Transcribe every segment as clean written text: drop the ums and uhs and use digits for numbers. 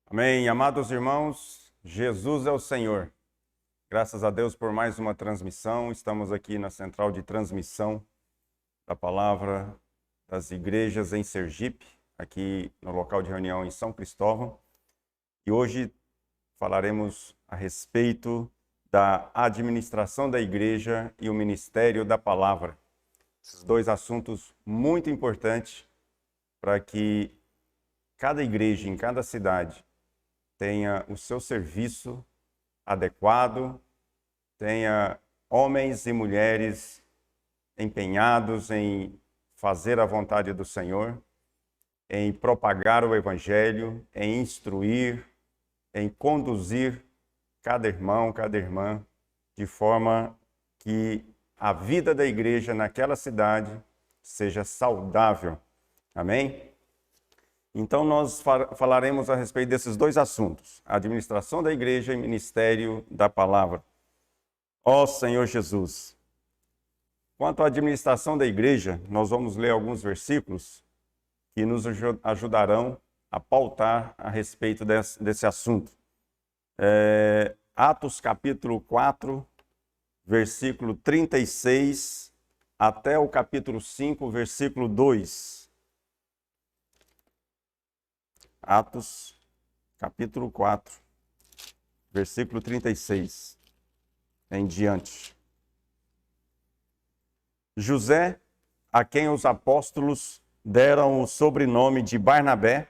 Amém. Amados irmãos, Jesus é o Senhor. Graças a Deus por mais uma transmissão. Estamos aqui na central de transmissão da palavra das igrejas em Sergipe, aqui no local de reunião em São Cristóvão. E hoje falaremos a respeito da administração da igreja e o ministério da palavra. Esses dois assuntos muito importantes para que cada igreja em cada cidade tenha o seu serviço adequado, tenha homens e mulheres empenhados em fazer a vontade do Senhor, em propagar o Evangelho, em instruir, em conduzir cada irmão, cada irmã, de forma que a vida da igreja naquela cidade seja saudável. Amém? Então, nós falaremos a respeito desses dois assuntos, a administração da igreja e ministério da palavra. Ó Senhor Jesus! Quanto à administração da igreja, nós vamos ler alguns versículos que nos ajudarão a pautar a respeito desse assunto. Atos capítulo 4, versículo 36, até o capítulo 5, versículo 2. Atos, capítulo 4, versículo 36, em diante. José, a quem os apóstolos deram o sobrenome de Barnabé,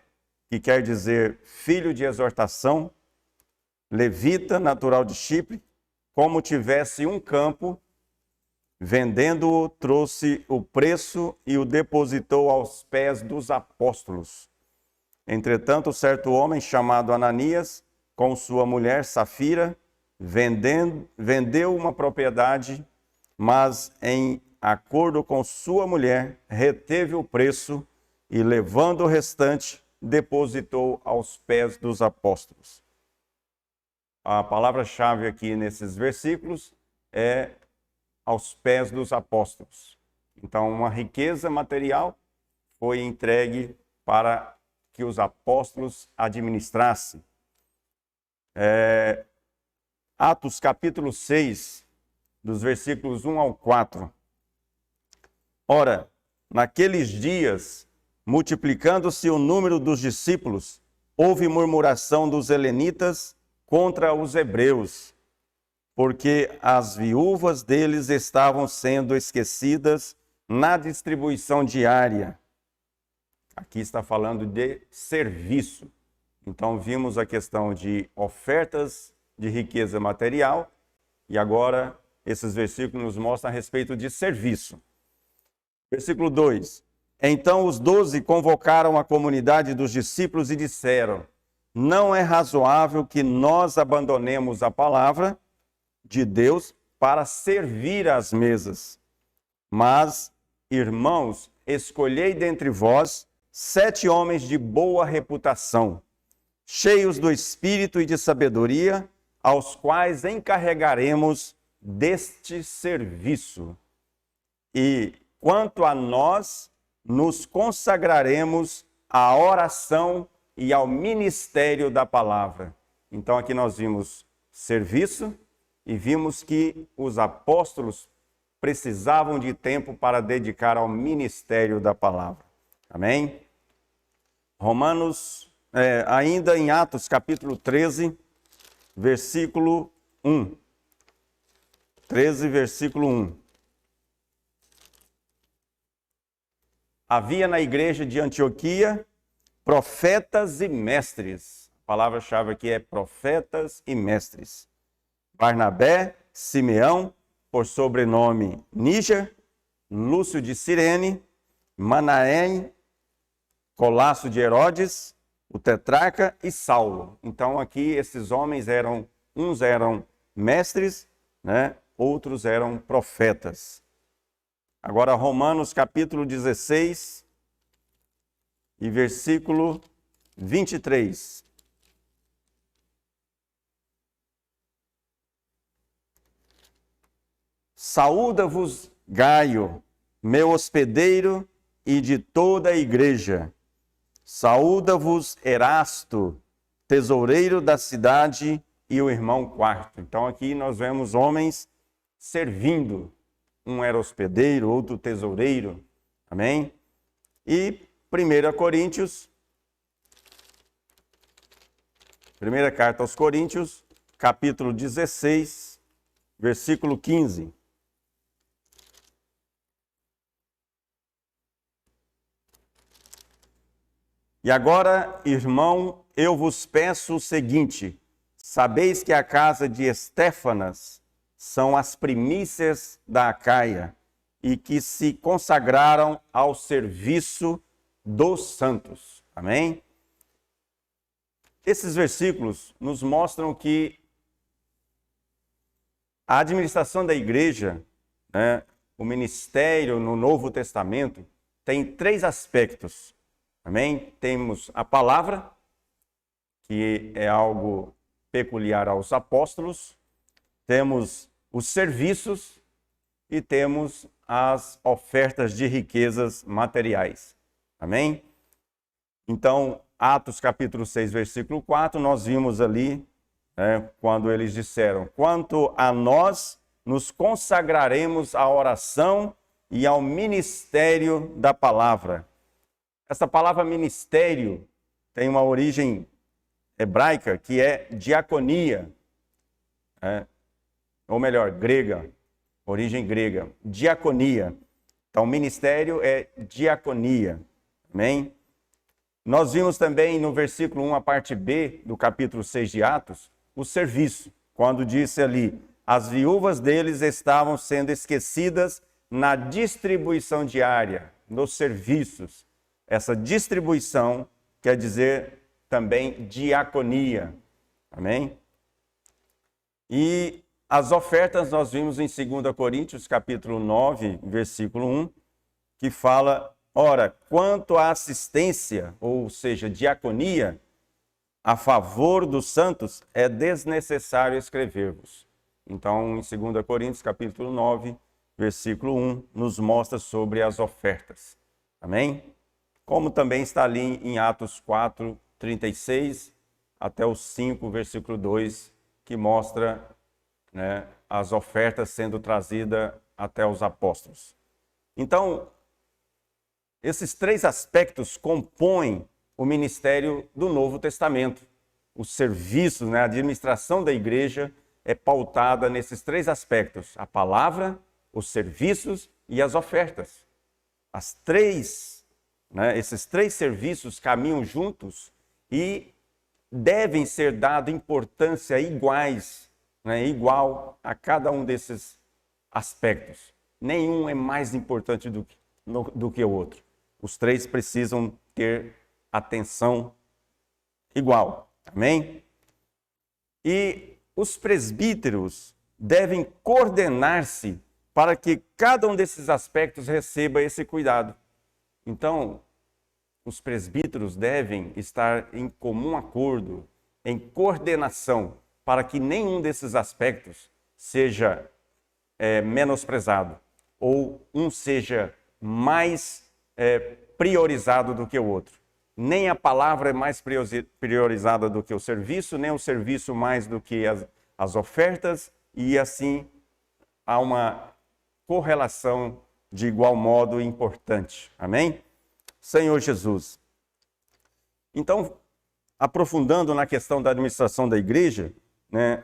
que quer dizer filho de exortação, levita, natural de Chipre, como tivesse um campo, vendendo-o, trouxe o preço e o depositou aos pés dos apóstolos. Entretanto, certo homem chamado Ananias, com sua mulher Safira, vendeu uma propriedade, mas em acordo com sua mulher, reteve o preço e, levando o restante, depositou aos pés dos apóstolos. A palavra-chave aqui nesses versículos é aos pés dos apóstolos. Então, uma riqueza material foi entregue para que os apóstolos administrassem. Atos capítulo 6, dos versículos 1 ao 4. Ora, naqueles dias, multiplicando-se o número dos discípulos, houve murmuração dos helenitas contra os hebreus, porque as viúvas deles estavam sendo esquecidas na distribuição diária. Aqui está falando de serviço. Então, vimos a questão de ofertas de riqueza material e agora esses versículos nos mostram a respeito de serviço. Versículo 2. Então os 12 convocaram a comunidade dos discípulos e disseram: não é razoável que nós abandonemos a palavra de Deus para servir às mesas. Mas, irmãos, escolhei dentre vós 7 homens de boa reputação, cheios do espírito e de sabedoria, aos quais encarregaremos deste serviço. E, quanto a nós, nos consagraremos à oração e ao ministério da palavra. Então, aqui nós vimos serviço e vimos que os apóstolos precisavam de tempo para dedicar ao ministério da palavra. Amém? Romanos, ainda em Atos capítulo 13, versículo 1. 13, versículo 1. Havia na igreja de Antioquia profetas e mestres. A palavra-chave aqui é profetas e mestres. Barnabé, Simeão, por sobrenome Níger, Lúcio de Cirene, Manaém, Colasso de Herodes, o tetrarca e Saulo. Então aqui esses homens uns eram mestres, né? Outros eram profetas. Agora Romanos capítulo 16 e versículo 23. Saúda-vos Gaio, meu hospedeiro, e de toda a igreja. Saúda-vos Erasto, tesoureiro da cidade e o irmão quarto. Então aqui nós vemos homens servindo. Um era hospedeiro, outro tesoureiro. Amém? E 1 Coríntios, primeira carta aos Coríntios, capítulo 16, versículo 15. E agora, irmão, eu vos peço o seguinte: sabeis que a casa de Estéfanas são as primícias da Acaia e que se consagraram ao serviço dos santos. Amém? Esses versículos nos mostram que a administração da igreja, né, o ministério no Novo Testamento, tem 3 aspectos. Amém? Temos a palavra, que é algo peculiar aos apóstolos. Temos os serviços e temos as ofertas de riquezas materiais. Amém? Então, Atos capítulo 6, versículo 4, nós vimos ali, quando eles disseram: quanto a nós, nos consagraremos à oração e ao ministério da palavra. Essa palavra ministério tem uma origem hebraica que é diaconia, ou melhor, grega, origem grega, diaconia. Então, ministério é diaconia. Amém? Nós vimos também no versículo 1, a parte B do capítulo 6 de Atos, o serviço, quando disse ali: as viúvas deles estavam sendo esquecidas na distribuição diária, nos serviços. Essa distribuição quer dizer também diaconia. Amém? E as ofertas nós vimos em 2 Coríntios, capítulo 9, versículo 1, que fala: ora, quanto à assistência, ou seja, diaconia, a favor dos santos, é desnecessário escrever-vos. Então, em 2 Coríntios, capítulo 9, versículo 1, nos mostra sobre as ofertas. Amém? Como também está ali em Atos 4, 36, até o 5, versículo 2, que mostra, né, as ofertas sendo trazidas até os apóstolos. Então, esses 3 aspectos compõem o ministério do Novo Testamento. Os serviços, né, a administração da igreja é pautada nesses 3 aspectos: a palavra, os serviços e as ofertas. Esses 3 serviços caminham juntos e devem ser dados importância igual a cada um desses aspectos. Nenhum é mais importante do que o outro. Os 3 precisam ter atenção igual. Amém? E os presbíteros devem coordenar-se para que cada um desses aspectos receba esse cuidado. Então, os presbíteros devem estar em comum acordo, em coordenação, para que nenhum desses aspectos seja menosprezado, ou um seja mais priorizado do que o outro. Nem a palavra é mais priorizada do que o serviço, nem o serviço mais do que as ofertas, e assim há uma correlação de igual modo importante. Amém? Senhor Jesus. Então, aprofundando na questão da administração da igreja, né,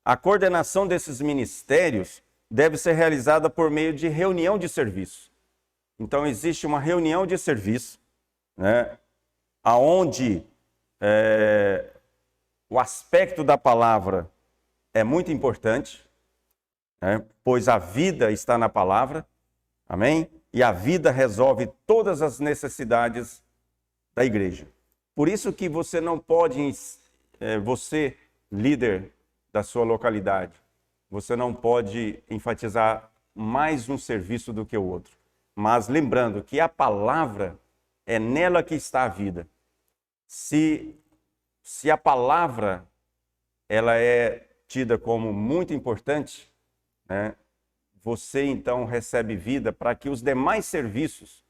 a coordenação desses ministérios deve ser realizada por meio de reunião de serviço. Então, existe uma reunião de serviço, né, onde o aspecto da palavra é muito importante, né, pois a vida está na palavra. Amém? E a vida resolve todas as necessidades da igreja. Por isso que você não pode, você, líder da sua localidade, você não pode enfatizar mais um serviço do que o outro. Mas lembrando que a palavra, é nela que está a vida. Se a palavra ela é tida como muito importante, né, você então recebe vida para que os demais serviços,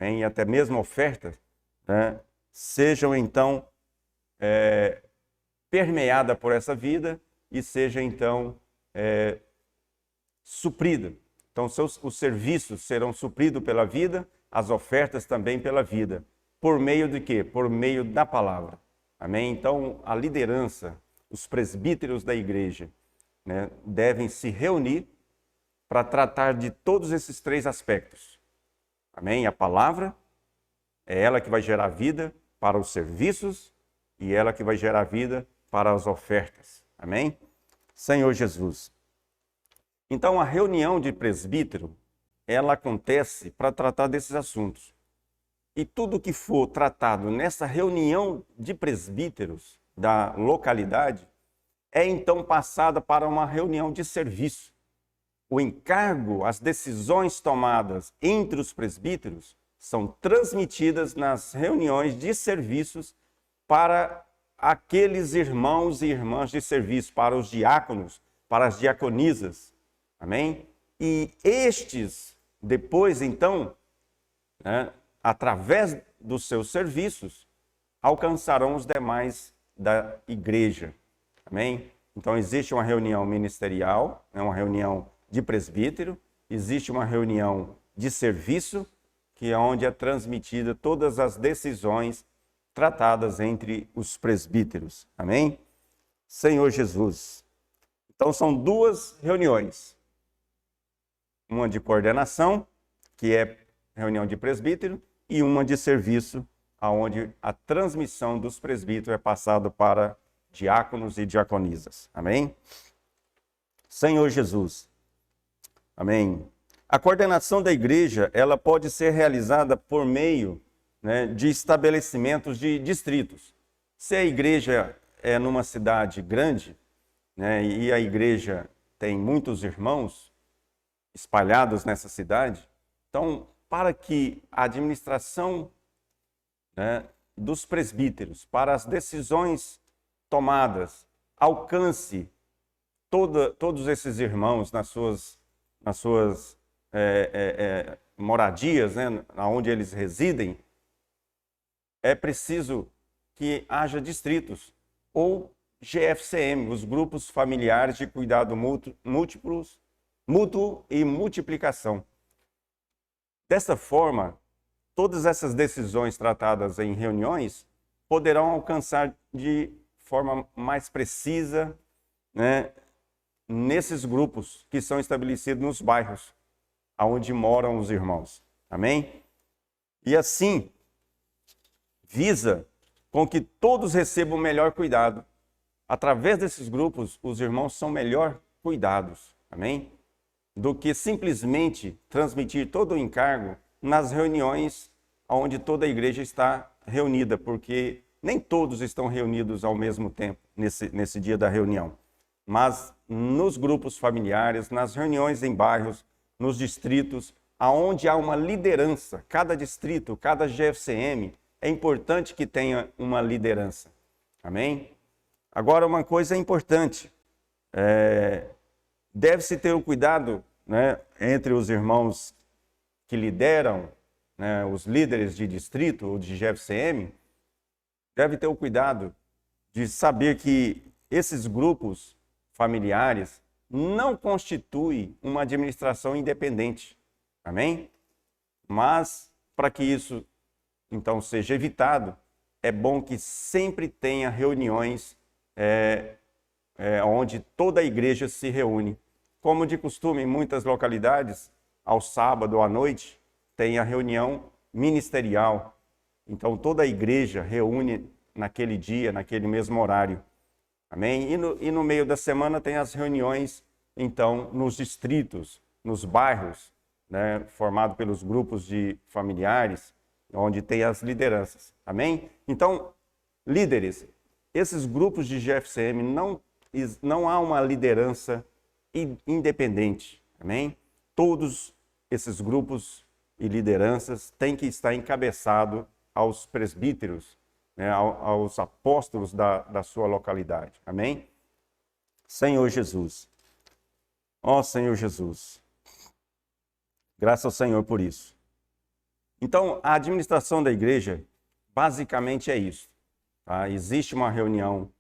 e até mesmo ofertas, né, sejam então permeada por essa vida e seja então suprida. Então os serviços serão supridos pela vida, as ofertas também pela vida. Por meio de quê? Por meio da palavra. Amém? Então a liderança, os presbíteros da igreja, né, devem se reunir para tratar de todos esses três aspectos. Amém? A palavra é ela que vai gerar vida para os serviços e ela que vai gerar vida para as ofertas. Amém? Senhor Jesus. Então, a reunião de presbítero, ela acontece para tratar desses assuntos. E tudo que for tratado nessa reunião de presbíteros da localidade é então passada para uma reunião de serviço. O encargo, as decisões tomadas entre os presbíteros são transmitidas nas reuniões de serviços para aqueles irmãos e irmãs de serviço, para os diáconos, para as diaconisas. Amém? E estes, depois então, né, através dos seus serviços, alcançarão os demais da igreja. Amém? Então existe uma reunião ministerial, né, uma reunião de presbítero, existe uma reunião de serviço, que é onde é transmitida todas as decisões tratadas entre os presbíteros. Amém? Senhor Jesus. Então são duas reuniões. Uma de coordenação, que é reunião de presbítero, e uma de serviço, onde a transmissão dos presbíteros é passada para diáconos e diaconisas. Amém? Senhor Jesus. Amém. A coordenação da igreja, ela pode ser realizada por meio, né, de estabelecimentos de distritos. Se a igreja é numa cidade grande, né, e a igreja tem muitos irmãos espalhados nessa cidade, então, para que a administração, né, dos presbíteros, para as decisões tomadas, alcance todos esses irmãos nas suas moradias, né, onde eles residem, é preciso que haja distritos, ou GFCM, os grupos familiares de cuidado mútuo e multiplicação. Dessa forma, todas essas decisões tratadas em reuniões poderão alcançar de forma mais precisa, né, nesses grupos que são estabelecidos nos bairros onde moram os irmãos. Amém? E assim, visa com que todos recebam o melhor cuidado. Através desses grupos, os irmãos são melhor cuidados. Amém? Do que simplesmente transmitir todo o encargo nas reuniões onde toda a igreja está reunida, porque nem todos estão reunidos ao mesmo tempo nesse dia da reunião. Mas nos grupos familiares, nas reuniões em bairros, nos distritos, aonde há uma liderança, cada distrito, cada GFCM, é importante que tenha uma liderança. Amém? Agora, uma coisa importante, deve-se ter o cuidado, né, entre os irmãos que lideram, né, os líderes de distrito ou de GFCM, deve ter o cuidado de saber que esses grupos familiares não constituem uma administração independente. Amém? Mas, para que isso então seja evitado, é bom que sempre tenha reuniões onde toda a igreja se reúne. Como de costume, em muitas localidades, ao sábado à noite, tem a reunião ministerial. Então toda a igreja reúne naquele dia, naquele mesmo horário. Amém? E no meio da semana tem as reuniões, então, nos distritos, nos bairros, né, formado pelos grupos de familiares, onde tem as lideranças. Amém? Então, líderes, esses grupos de GFCM não há uma liderança independente. Amém? Todos esses grupos e lideranças têm que estar encabeçados aos presbíteros, né, aos apóstolos da sua localidade. Amém? Senhor Jesus. Ó Senhor Jesus. Graças ao Senhor por isso. Então, a administração da igreja, basicamente é isso. Tá? Existe uma reunião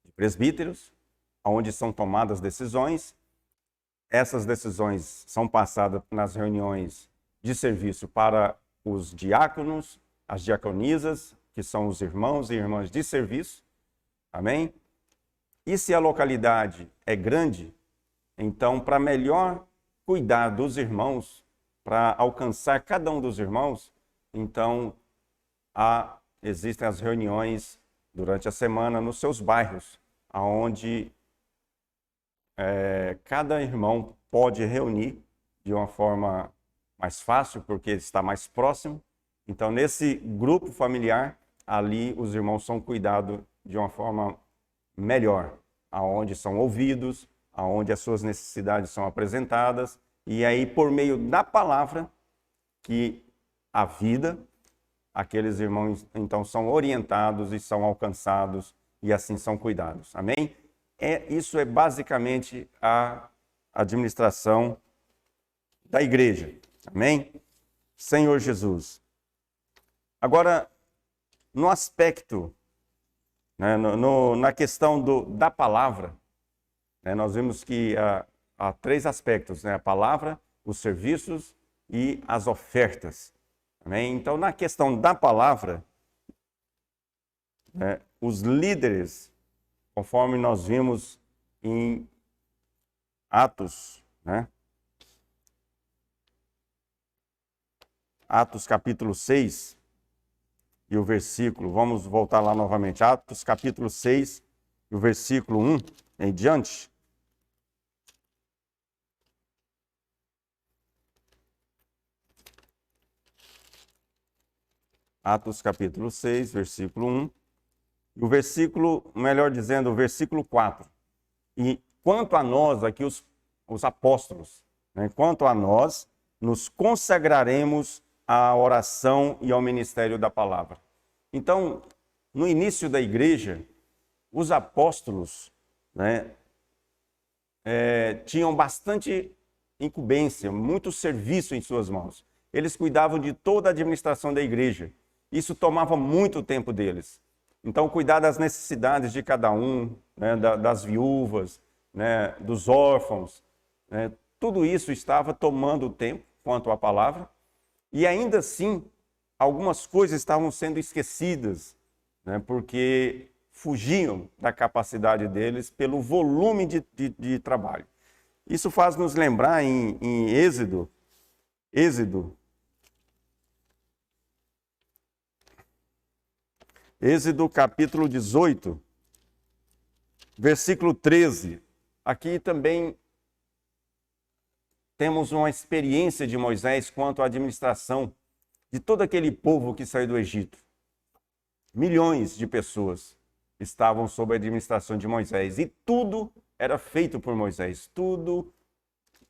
de presbíteros, onde são tomadas decisões. Essas decisões são passadas nas reuniões de serviço para os diáconos, as diaconisas, que são os irmãos e irmãs de serviço. Amém? E se a localidade é grande, então, para melhor cuidar dos irmãos, para alcançar cada um dos irmãos, então existem as reuniões durante a semana nos seus bairros, onde cada irmão pode reunir de uma forma mais fácil, porque está mais próximo. Então, nesse grupo familiar, ali os irmãos são cuidados de uma forma melhor, aonde são ouvidos, aonde as suas necessidades são apresentadas, e aí por meio da palavra que a vida, aqueles irmãos então são orientados e são alcançados e assim são cuidados. Amém? Isso é basicamente a administração da igreja. Amém? Senhor Jesus. Agora, no aspecto, né, na questão da palavra, né, nós vimos que há três aspectos, né, a palavra, os serviços e as ofertas. Amém? Então, na questão da palavra, né, os líderes, conforme nós vimos em Atos, né? Atos capítulo 6 e o versículo, vamos voltar lá novamente, Atos capítulo 6 e o versículo 1 em diante. Atos capítulo 6, versículo 1. E o versículo, melhor dizendo, o versículo 4. E quanto a nós, aqui os apóstolos, né, quanto a nós, nos consagraremos à oração e ao ministério da palavra. Então, no início da igreja, os apóstolos, né, tinham bastante incumbência, muito serviço em suas mãos. Eles cuidavam de toda a administração da igreja. Isso tomava muito tempo deles. Então, cuidar das necessidades de cada um, né, das viúvas, né, dos órfãos, né, tudo isso estava tomando tempo quanto à palavra. E ainda assim, algumas coisas estavam sendo esquecidas, né, porque fugiam da capacidade deles pelo volume de trabalho. Isso faz nos lembrar em Êxodo capítulo 18, versículo 13. Aqui também temos uma experiência de Moisés quanto à administração de todo aquele povo que saiu do Egito. Milhões de pessoas estavam sob a administração de Moisés e tudo era feito por Moisés, tudo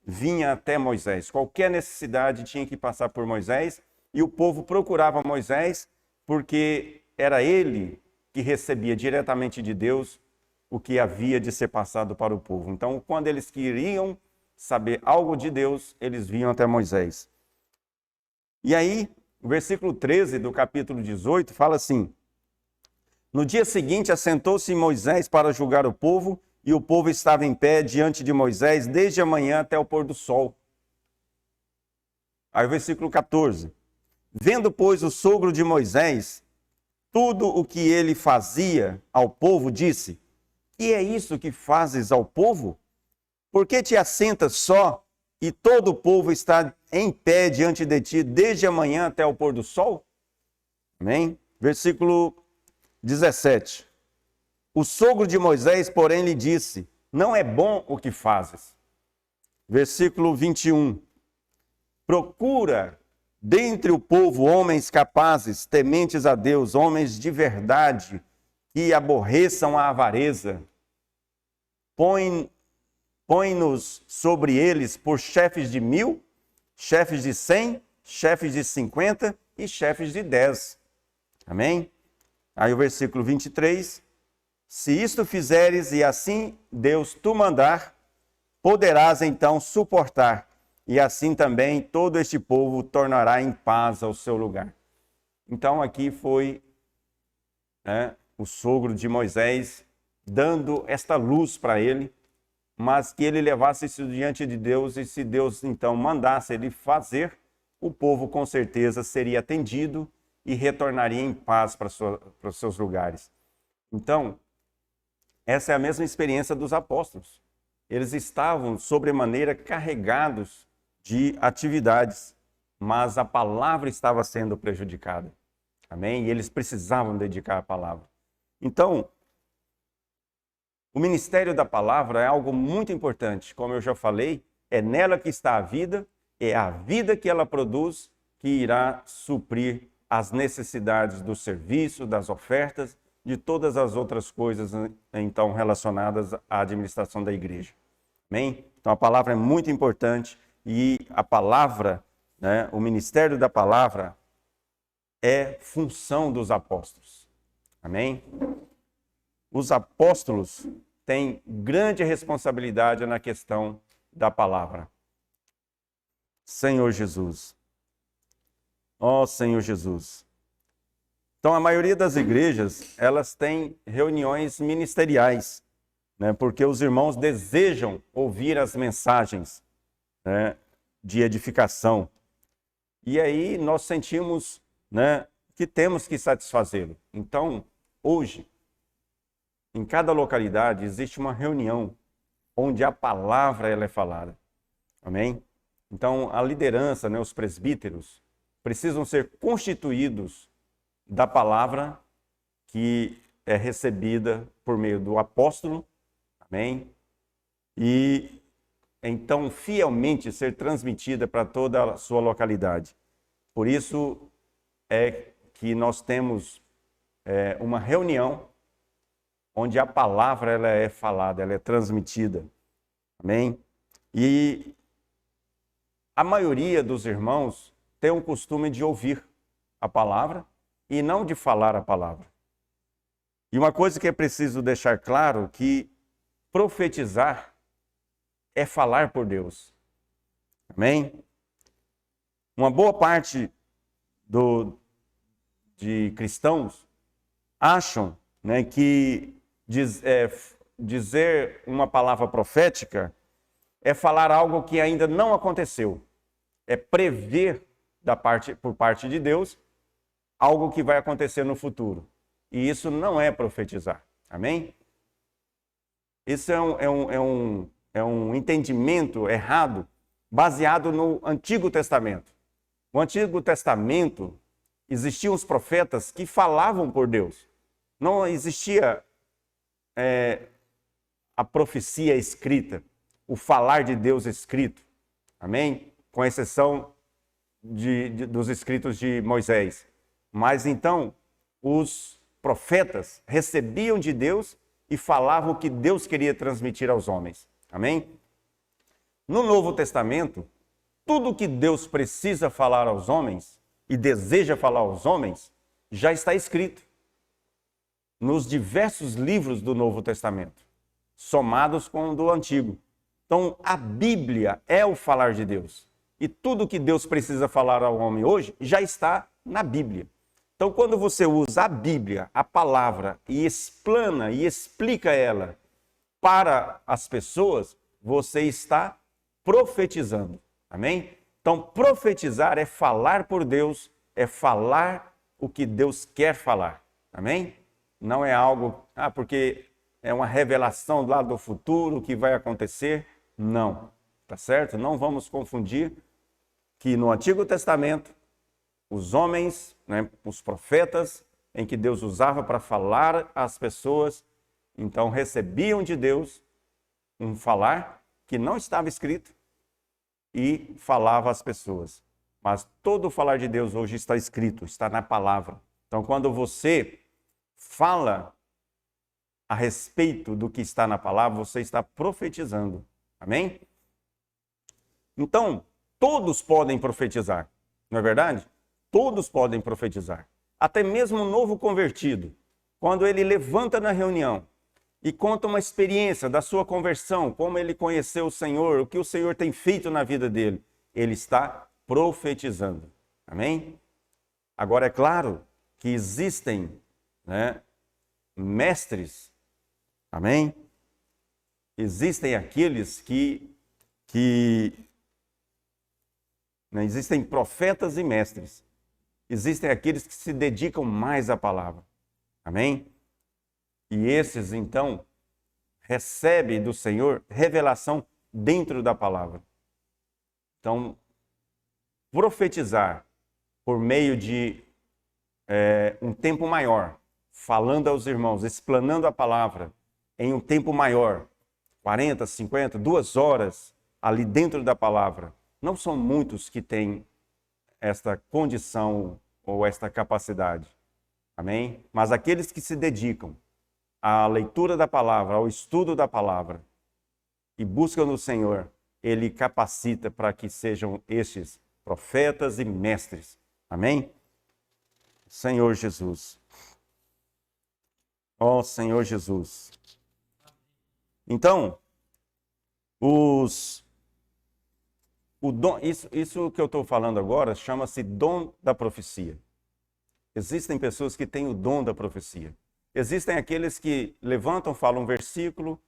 vinha até Moisés. Qualquer necessidade tinha que passar por Moisés e o povo procurava Moisés porque era ele que recebia diretamente de Deus o que havia de ser passado para o povo. Então, quando eles queriam saber algo de Deus, eles vinham até Moisés. E aí, o versículo 13 do capítulo 18 fala assim: no dia seguinte, assentou-se Moisés para julgar o povo, e o povo estava em pé diante de Moisés desde a manhã até o pôr do sol. Aí o versículo 14. Vendo, pois, o sogro de Moisés tudo o que ele fazia ao povo, disse: que é isso que fazes ao povo? Por que te assentas só e todo o povo está em pé diante de ti desde a manhã até o pôr do sol? Amém? Versículo 17. O sogro de Moisés, porém, lhe disse: não é bom o que fazes. Versículo 21. Procura dentre o povo homens capazes, tementes a Deus, homens de verdade, que aborreçam a avareza. Põe-nos sobre eles por chefes de 1000, chefes de 100, chefes de 50 e chefes de 10. Amém? Aí o versículo 23. Se isto fizeres e assim Deus tu mandar, poderás então suportar, e assim também todo este povo tornará em paz ao seu lugar. Então aqui foi o sogro de Moisés, dando esta luz para ele, mas que ele levasse isso diante de Deus, e se Deus então mandasse ele fazer, o povo com certeza seria atendido e retornaria em paz para os seus lugares. Então, essa é a mesma experiência dos apóstolos. Eles estavam sobremaneira carregados de atividades, mas a palavra estava sendo prejudicada. Amém? E eles precisavam dedicar a palavra. Então, o ministério da palavra é algo muito importante. Como eu já falei, é nela que está a vida, é a vida que ela produz que irá suprir as necessidades do serviço, das ofertas, de todas as outras coisas, então, relacionadas à administração da igreja. Amém? Então, a palavra é muito importante e a palavra, né, o ministério da palavra é função dos apóstolos. Amém? Os apóstolos têm grande responsabilidade na questão da palavra. Senhor Jesus. Ó Senhor Jesus. Então, a maioria das igrejas, elas têm reuniões ministeriais, né, porque os irmãos desejam ouvir as mensagens, né, de edificação. E aí nós sentimos, né, que temos que satisfazê-lo. Então, hoje, em cada localidade, existe uma reunião onde a palavra ela é falada. Amém? Então, a liderança, né, os presbíteros, precisam ser constituídos da palavra que é recebida por meio do apóstolo, amém? E então fielmente ser transmitida para toda a sua localidade. Por isso é que nós temos uma reunião onde a palavra ela é falada, ela é transmitida, amém? E a maioria dos irmãos tem o costume de ouvir a palavra e não de falar a palavra. E uma coisa que é preciso deixar claro, que profetizar é falar por Deus. Amém? Uma boa parte de cristãos acham, né, que dizer uma palavra profética é falar algo que ainda não aconteceu. É prever por parte de Deus algo que vai acontecer no futuro. E isso não é profetizar. Amém? Isso é um entendimento errado baseado no Antigo Testamento. No Antigo Testamento existiam os profetas que falavam por Deus. Não existia a profecia escrita, o falar de Deus escrito. Amém? Com exceção dos escritos de Moisés. Mas então, os profetas recebiam de Deus e falavam o que Deus queria transmitir aos homens. Amém? No Novo Testamento, tudo que Deus precisa falar aos homens e deseja falar aos homens já está escrito nos diversos livros do Novo Testamento, somados com o do Antigo. Então, a Bíblia é o falar de Deus. E tudo que Deus precisa falar ao homem hoje já está na Bíblia. Então, quando você usa a Bíblia, a palavra, e explana e explica ela para as pessoas, você está profetizando. Amém? Então, profetizar é falar por Deus, é falar o que Deus quer falar. Amém? Não é algo, porque é uma revelação lá do futuro que vai acontecer. Não. Tá certo? Não vamos confundir que no Antigo Testamento, os homens, né, os profetas, em que Deus usava para falar às pessoas, então recebiam de Deus um falar que não estava escrito e falava às pessoas. Mas todo o falar de Deus hoje está escrito, está na palavra. Então, quando você fala a respeito do que está na palavra, você está profetizando. Amém? Então, todos podem profetizar, não é verdade? Todos podem profetizar. Até mesmo o novo convertido, quando ele levanta na reunião e conta uma experiência da sua conversão, como ele conheceu o Senhor, o que o Senhor tem feito na vida dele, ele está profetizando. Amém? Agora, é claro que existem, né, amém? Existem aqueles né, existem profetas e mestres. Existem aqueles que se dedicam mais à palavra, amém? E esses, então, recebem do Senhor revelação dentro da palavra. Então, profetizar por meio de um tempo maior, falando aos irmãos, explanando a palavra em um tempo maior, 40, 50, 2 horas ali dentro da palavra. Não são muitos que têm esta condição ou esta capacidade, amém? Mas aqueles que se dedicam à leitura da palavra, ao estudo da palavra e buscam no Senhor, Ele capacita para que sejam estes profetas e mestres, amém? Senhor Jesus. Ó Senhor Jesus. Então, o dom, isso que eu estou falando agora chama-se dom da profecia. Existem pessoas que têm o dom da profecia. Existem aqueles que levantam, falam um versículo,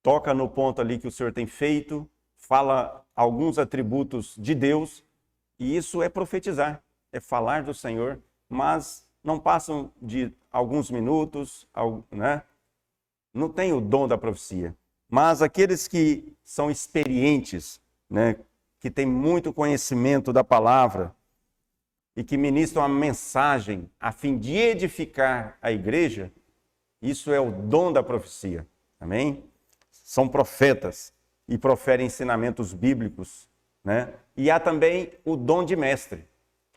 toca no ponto ali que o Senhor tem feito, fala alguns atributos de Deus, e isso é profetizar, é falar do Senhor, mas não passam de alguns minutos, né? Não tem o dom da profecia. Mas aqueles que são experientes, né, que têm muito conhecimento da palavra e que ministram a mensagem a fim de edificar a igreja, isso é o dom da profecia. Amém? São profetas e proferem ensinamentos bíblicos, né? E há também o dom de mestre.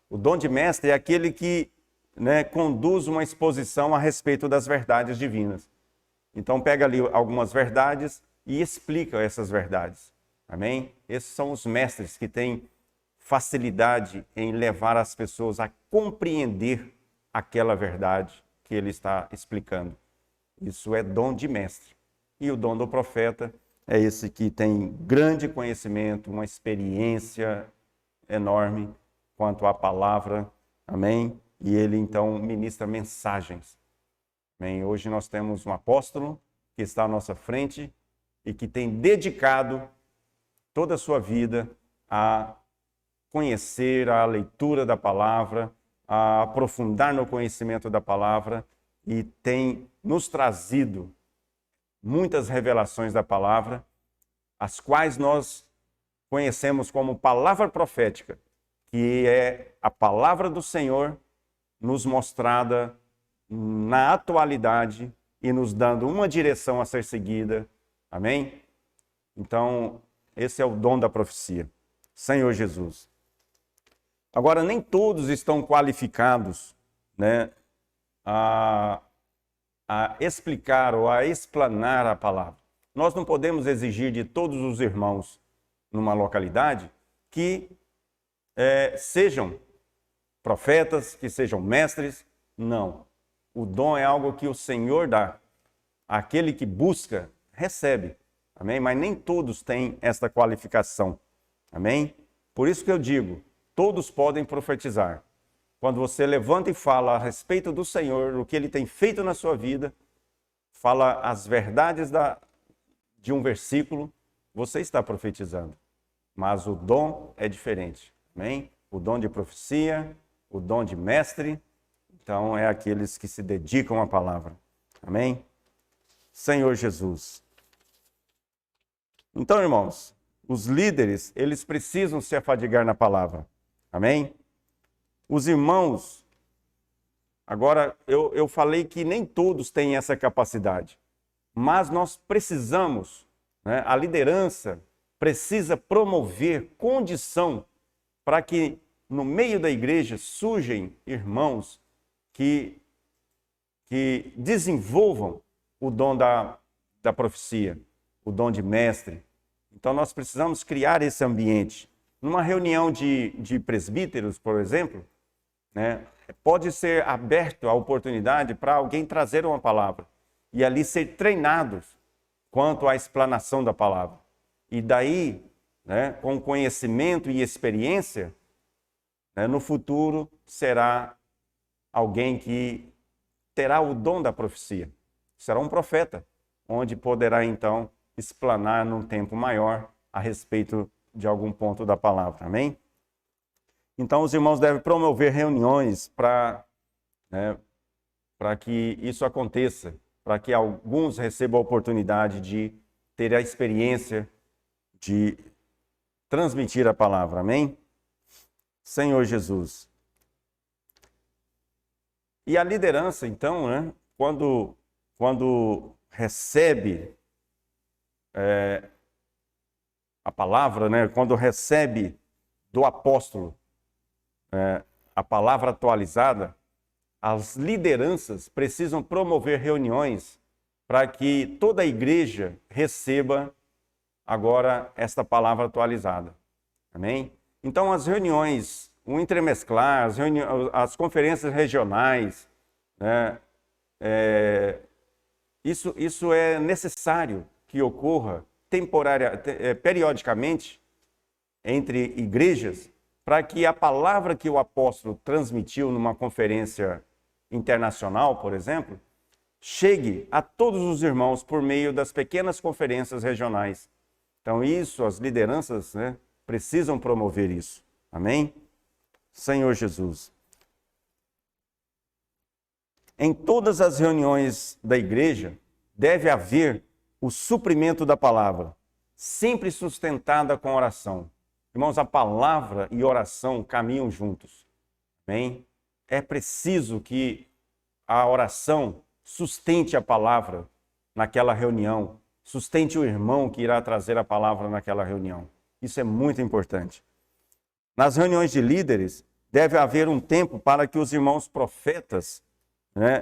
O dom de mestre é aquele que, né, conduz uma exposição a respeito das verdades divinas. Então pega ali algumas verdades e explica essas verdades. Amém? Esses são os mestres que têm facilidade em levar as pessoas a compreender aquela verdade que ele está explicando. Isso é dom de mestre. E o dom do profeta é esse que tem grande conhecimento, uma experiência enorme quanto à palavra. Amém? E ele então ministra mensagens. Amém? Hoje nós temos um apóstolo que está à nossa frente e que tem dedicado toda a sua vida a conhecer a leitura da palavra, a aprofundar no conhecimento da palavra e tem nos trazido muitas revelações da palavra, as quais nós conhecemos como palavra profética, que é a palavra do Senhor nos mostrada na atualidade e nos dando uma direção a ser seguida. Amém? Então, esse é o dom da profecia. Senhor Jesus. Agora, nem todos estão qualificados, né, a explicar ou a explanar a palavra. Nós não podemos exigir de todos os irmãos numa localidade que sejam profetas, que sejam mestres. Não. O dom é algo que o Senhor dá. Aquele que busca, recebe. Amém? Mas nem todos têm esta qualificação. Amém? Por isso que eu digo, todos podem profetizar. Quando você levanta e fala a respeito do Senhor, o que Ele tem feito na sua vida, fala as verdades de um versículo, você está profetizando. Mas o dom é diferente. Amém? O dom de profecia, o dom de mestre, então é aqueles que se dedicam à palavra. Amém? Senhor Jesus. Então, irmãos, os líderes, eles precisam se afadigar na palavra. Amém? Os irmãos, agora eu falei que nem todos têm essa capacidade, mas nós precisamos, né, a liderança precisa promover condição para que no meio da igreja surjam irmãos que desenvolvam o dom da profecia, o dom de mestre. Então nós precisamos criar esse ambiente. Numa reunião de presbíteros, por exemplo, né, pode ser aberto a oportunidade para alguém trazer uma palavra e ali ser treinados quanto à explanação da palavra. E daí, né, com conhecimento e experiência, né, no futuro será alguém que terá o dom da profecia. Será um profeta, onde poderá então explanar num tempo maior a respeito de algum ponto da palavra. Amém? Então os irmãos devem promover reuniões para que isso aconteça, para que alguns recebam a oportunidade de ter a experiência de transmitir a palavra. Amém? Senhor Jesus. E a liderança, então, quando recebe a palavra, quando recebe do apóstolo a palavra atualizada, as lideranças precisam promover reuniões para que toda a igreja receba agora esta palavra atualizada. Amém? Então, as reuniões, o entremesclar, as conferências regionais, isso é necessário que ocorra periodicamente entre igrejas, para que a palavra que o apóstolo transmitiu numa conferência internacional, por exemplo, chegue a todos os irmãos por meio das pequenas conferências regionais. Então isso, as lideranças, precisam promover isso. Amém? Senhor Jesus. Em todas as reuniões da igreja, deve haver o suprimento da palavra, sempre sustentada com oração. Irmãos, a palavra e oração caminham juntos. Amém? É preciso que a oração sustente a palavra naquela reunião, sustente o irmão que irá trazer a palavra naquela reunião. Isso é muito importante. Nas reuniões de líderes, deve haver um tempo para que os irmãos profetas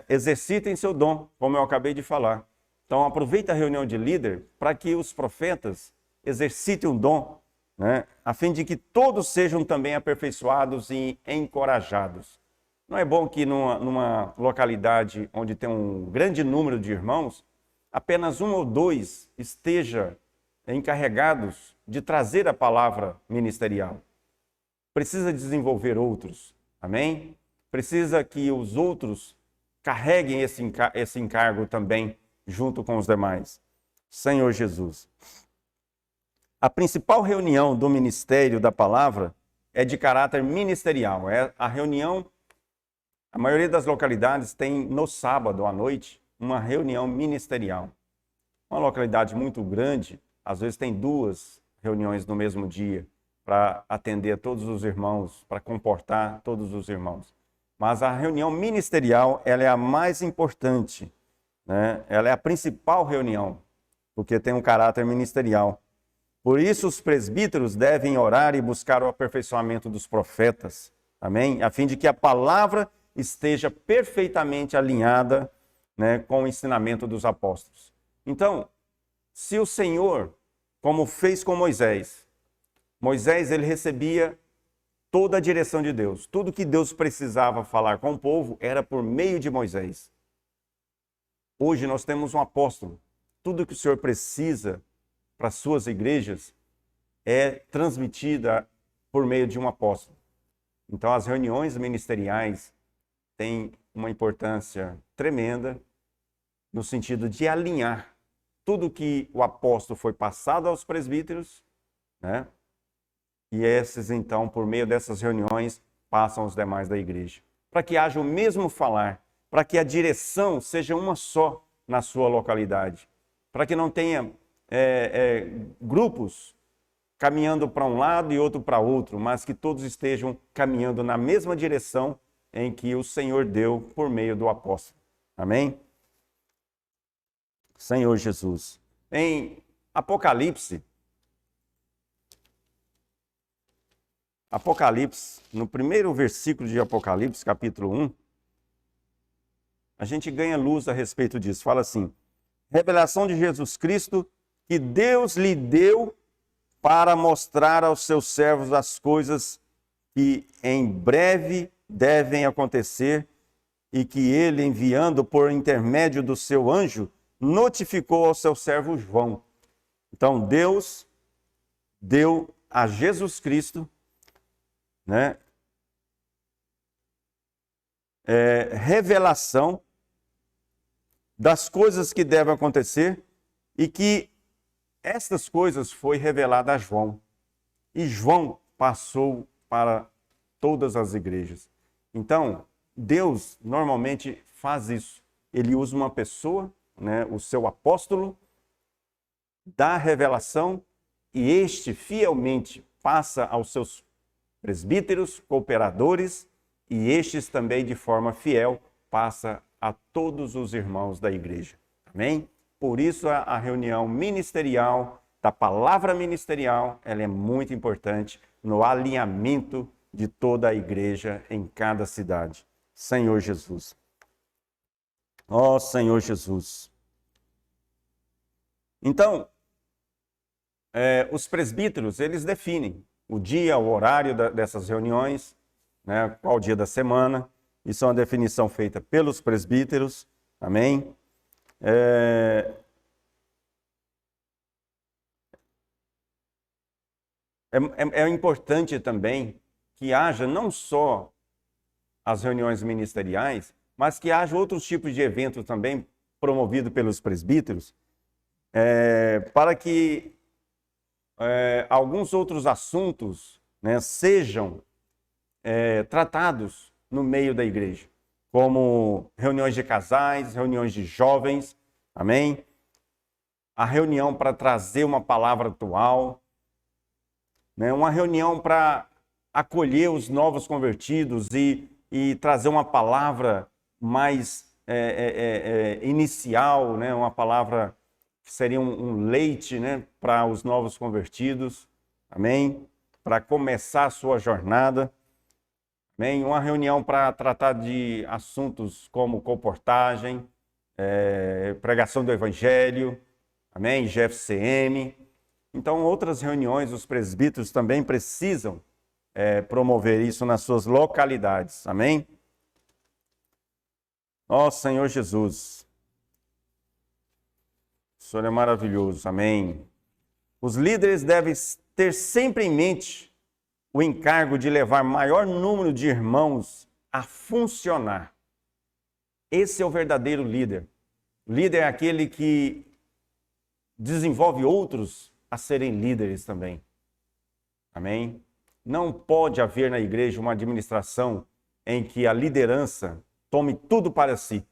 exercitem seu dom, como eu acabei de falar. Então, aproveita a reunião de líder para que os profetas exercitem o dom, a fim de que todos sejam também aperfeiçoados e encorajados. Não é bom que numa localidade onde tem um grande número de irmãos, apenas um ou dois esteja encarregados de trazer a palavra ministerial. Precisa desenvolver outros, amém? Precisa que os outros carreguem esse encargo também junto com os demais. Senhor Jesus. A principal reunião do ministério da palavra é de caráter ministerial. É a reunião, a maioria das localidades tem no sábado à noite uma reunião ministerial. Uma localidade muito grande, às vezes tem 2 reuniões no mesmo dia para atender a todos os irmãos, para comportar todos os irmãos. Mas a reunião ministerial, ela é a mais importante, Ela é a principal reunião, porque tem um caráter ministerial. Por isso os presbíteros devem orar e buscar o aperfeiçoamento dos profetas, amém? A fim de que a palavra esteja perfeitamente alinhada com o ensinamento dos apóstolos. Então, se o Senhor, como fez com Moisés, ele recebia toda a direção de Deus. Tudo que Deus precisava falar com o povo era por meio de Moisés. Hoje nós temos um apóstolo. Tudo que o Senhor precisa para as suas igrejas é transmitida por meio de um apóstolo. Então as reuniões ministeriais têm uma importância tremenda no sentido de alinhar tudo que o apóstolo foi passado aos presbíteros, e esses então, por meio dessas reuniões, passam aos demais da igreja. Para que haja o mesmo falar, para que a direção seja uma só na sua localidade, para que não tenha grupos caminhando para um lado e outro para outro, mas que todos estejam caminhando na mesma direção em que o Senhor deu por meio do apóstolo. Amém? Senhor Jesus. Em Apocalipse, no primeiro versículo de Apocalipse, capítulo 1, a gente ganha luz a respeito disso. Fala assim: revelação de Jesus Cristo, que Deus lhe deu para mostrar aos seus servos as coisas que em breve devem acontecer e que ele, enviando por intermédio do seu anjo, notificou ao seu servo João. Então, Deus deu a Jesus Cristo, revelação das coisas que devem acontecer e que estas coisas foi revelada a João. E João passou para todas as igrejas. Então, Deus normalmente faz isso. Ele usa uma pessoa, né, o seu apóstolo, dá a revelação e este fielmente passa aos seus presbíteros, cooperadores, e estes também de forma fiel passa a todos os irmãos da igreja. Amém? Por isso a reunião ministerial, da palavra ministerial, ela é muito importante no alinhamento de toda a igreja em cada cidade. Senhor Jesus. Ó Senhor Jesus. Então, os presbíteros, eles definem o dia, o horário dessas reuniões, né, qual dia da semana. Isso é uma definição feita pelos presbíteros. Amém? É importante também que haja não só as reuniões ministeriais, mas que haja outros tipos de eventos também promovidos pelos presbíteros, para que alguns outros assuntos, né, sejam tratados no meio da igreja, como reuniões de casais, reuniões de jovens, amém? A reunião para trazer uma palavra atual, né, uma reunião para acolher os novos convertidos e trazer uma palavra mais inicial, né, uma palavra que seria um leite, né, para os novos convertidos, amém? Para começar a sua jornada, amém? Uma reunião para tratar de assuntos como comportagem, pregação do evangelho, amém? GFCM. Então, outras reuniões, os presbíteros também precisam promover isso nas suas localidades, amém? Ó Senhor Jesus. O Senhor é maravilhoso, amém. Os líderes devem ter sempre em mente o encargo de levar maior número de irmãos a funcionar. Esse é o verdadeiro líder. O líder é aquele que desenvolve outros a serem líderes também. Amém? Não pode haver na igreja uma administração em que a liderança tome tudo para si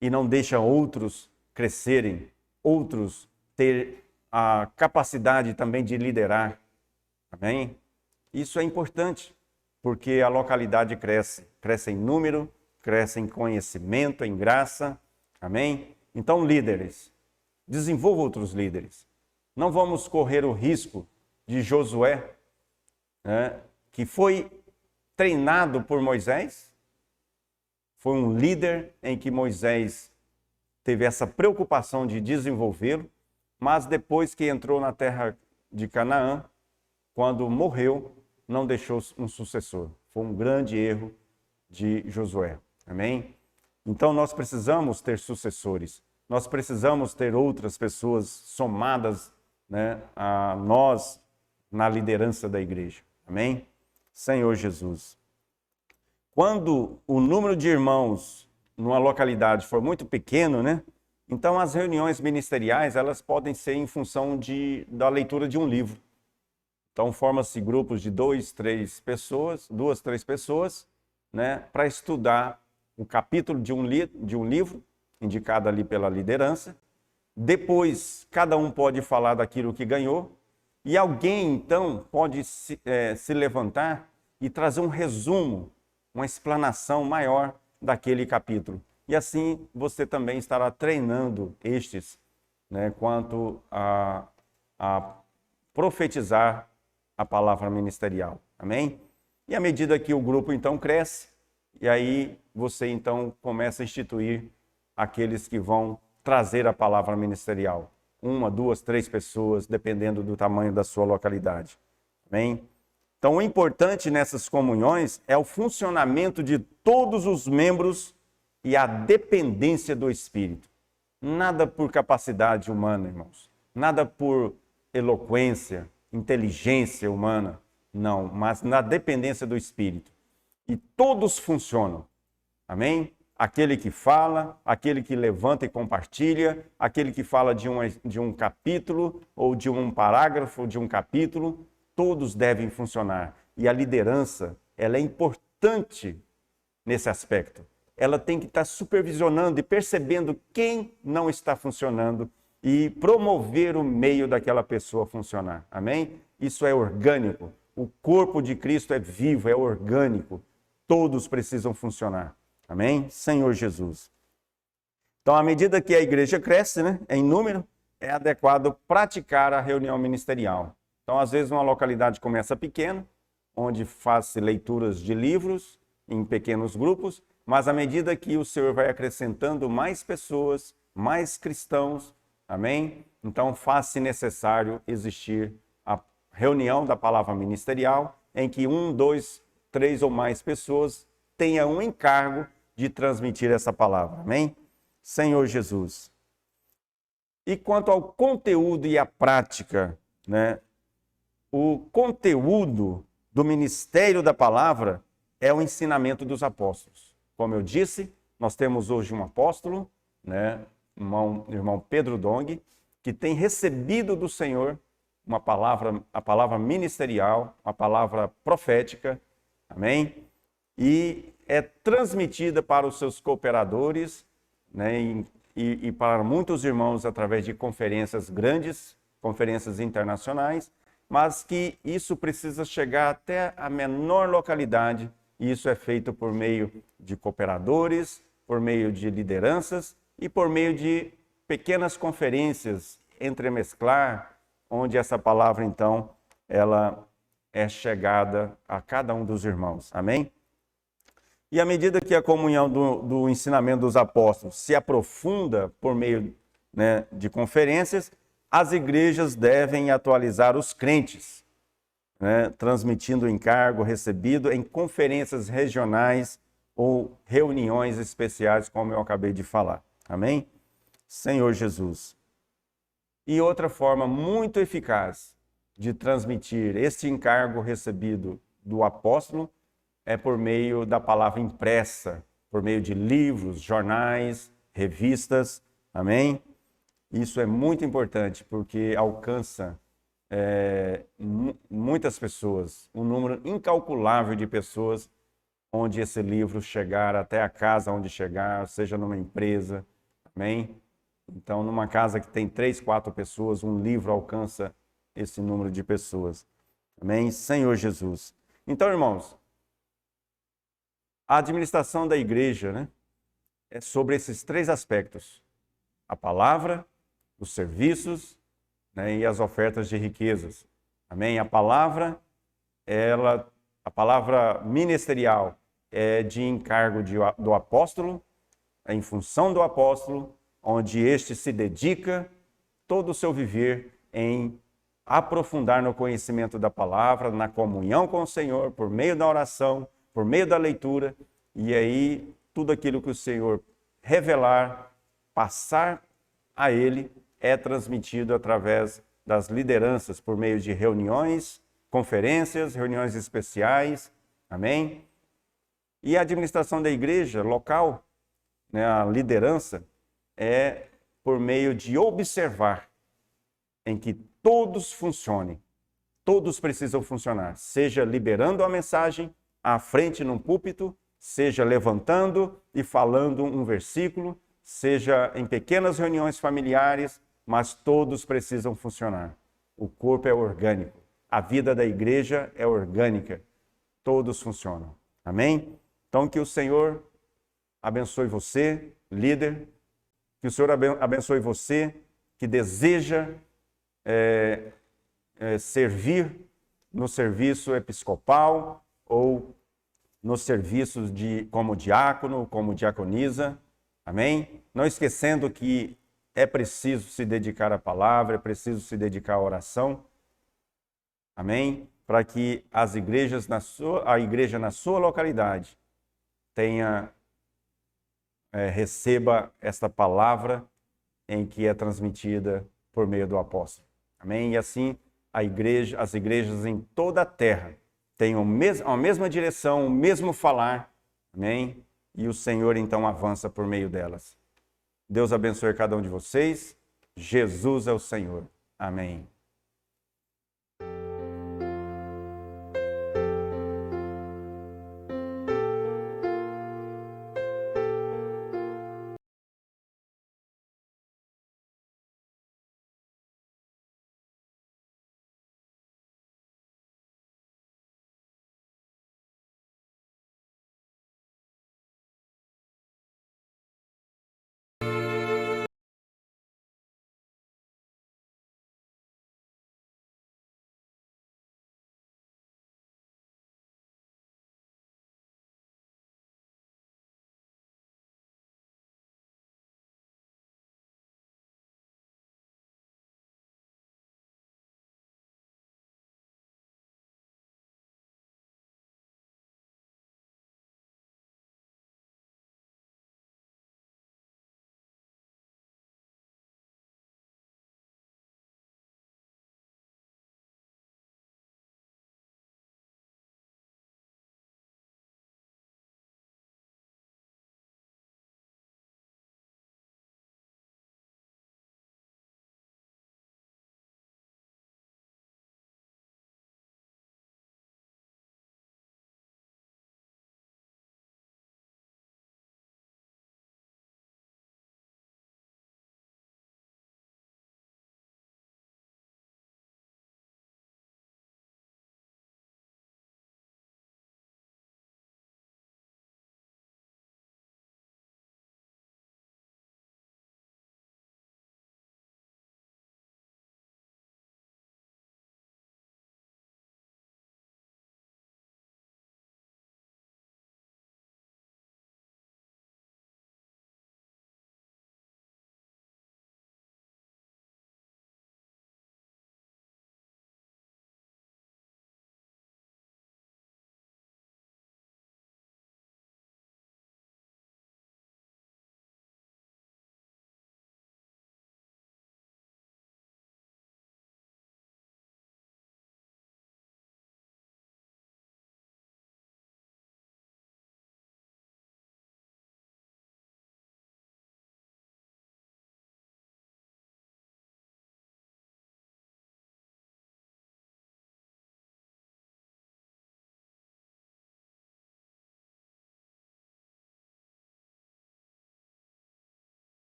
e não deixa outros crescerem, outros ter a capacidade também de liderar. Amém? Isso é importante, porque a localidade cresce. Cresce em número, cresce em conhecimento, em graça. Amém? Então, líderes, desenvolva outros líderes. Não vamos correr o risco de Josué, né, que foi treinado por Moisés, foi um líder em que Moisés teve essa preocupação de desenvolvê-lo, mas depois que entrou na terra de Canaã, quando morreu, não deixou um sucessor. Foi um grande erro de Josué. Amém? Então nós precisamos ter sucessores. Nós precisamos ter outras pessoas somadas, né, a nós na liderança da igreja. Amém? Senhor Jesus. Quando o número de irmãos numa localidade for muito pequeno, né? Então as reuniões ministeriais, elas podem ser em função da leitura de um livro. Então forma-se grupos de 2, 3 pessoas, né, para estudar o capítulo de um livro, indicado ali pela liderança. Depois, cada um pode falar daquilo que ganhou, e alguém, então, pode se levantar e trazer um resumo, uma explanação maior daquele capítulo. E assim você também estará treinando estes, né, quanto a profetizar a palavra ministerial. Amém? E à medida que o grupo, então, cresce, e aí você, então, começa a instituir aqueles que vão trazer a palavra ministerial. 1, 2, 3 pessoas, dependendo do tamanho da sua localidade. Amém? Então, o importante nessas comunhões é o funcionamento de todos os membros e a dependência do Espírito. Nada por capacidade humana, irmãos. Nada por eloquência, inteligência humana. Não, mas na dependência do Espírito. E todos funcionam. Amém? aquele que fala, aquele que levanta e compartilha, aquele que fala de um capítulo, ou de um parágrafo, de um capítulo, todos devem funcionar. E a liderança, ela é importante nesse aspecto. Ela tem que estar supervisionando e percebendo quem não está funcionando e promover o meio daquela pessoa funcionar. Amém? Isso é orgânico. O corpo de Cristo é vivo, é orgânico. Todos precisam funcionar. Amém? Senhor Jesus. Então, à medida que a igreja cresce, né, em número, é adequado praticar a reunião ministerial. Então, às vezes, uma localidade começa pequena, onde faz-se leituras de livros em pequenos grupos, mas à medida que o Senhor vai acrescentando mais pessoas, mais cristãos, amém? Então, faz-se necessário existir a reunião da palavra ministerial, em que 1, 2, 3 ou mais pessoas tenham um encargo de transmitir essa palavra, amém? Senhor Jesus. E quanto ao conteúdo e à prática, né? O conteúdo do ministério da palavra é o ensinamento dos apóstolos. Como eu disse, nós temos hoje um apóstolo, né? Irmão Pedro Dong, que tem recebido do Senhor a palavra ministerial, a palavra profética, amém? E é transmitida para os seus cooperadores, né? E para muitos irmãos através de conferências grandes, conferências internacionais, mas que isso precisa chegar até a menor localidade, e isso é feito por meio de cooperadores, por meio de lideranças e por meio de pequenas conferências entremesclar, onde essa palavra, então, ela é chegada a cada um dos irmãos. Amém? E à medida que a comunhão do ensinamento dos apóstolos se aprofunda por meio, né, de conferências, as igrejas devem atualizar os crentes, né, transmitindo o encargo recebido em conferências regionais ou reuniões especiais, como eu acabei de falar. Amém? Senhor Jesus. E outra forma muito eficaz de transmitir este encargo recebido do apóstolo é por meio da palavra impressa, por meio de livros, jornais, revistas. Amém? Isso é muito importante porque alcança muitas pessoas, um número incalculável de pessoas, onde esse livro chegar até a casa onde chegar, seja numa empresa. Amém? Então, numa casa que tem 3, 4 pessoas, um livro alcança esse número de pessoas. Amém? Senhor Jesus. Então, irmãos, a administração da igreja, né, é sobre esses 3 aspectos: a palavra, os serviços, né, e as ofertas de riquezas. Amém? A palavra ministerial é de encargo do apóstolo, é em função do apóstolo, onde este se dedica todo o seu viver em aprofundar no conhecimento da palavra, na comunhão com o Senhor, por meio da oração, por meio da leitura, e aí tudo aquilo que o Senhor revelar, passar a ele, é transmitido através das lideranças, por meio de reuniões, conferências, reuniões especiais. Amém? E a administração da igreja local, né, a liderança, é por meio de observar em que todos funcionem. Todos precisam funcionar, seja liberando a mensagem à frente num púlpito, seja levantando e falando um versículo, seja em pequenas reuniões familiares, mas todos precisam funcionar. O corpo é orgânico, a vida da igreja é orgânica, todos funcionam. Amém? Então, que o Senhor abençoe você, líder, que o Senhor abençoe você que deseja servir no serviço episcopal ou nos serviços como diácono, como diaconisa. Amém? Não esquecendo que é preciso se dedicar à palavra, é preciso se dedicar à oração. Amém? Para que as igrejas a igreja na sua localidade receba esta palavra em que é transmitida por meio do apóstolo. Amém? E assim as igrejas em toda a terra tenham a mesma direção, o mesmo falar. Amém? e o Senhor então avança por meio delas. Deus abençoe cada um de vocês. Jesus é o Senhor. Amém.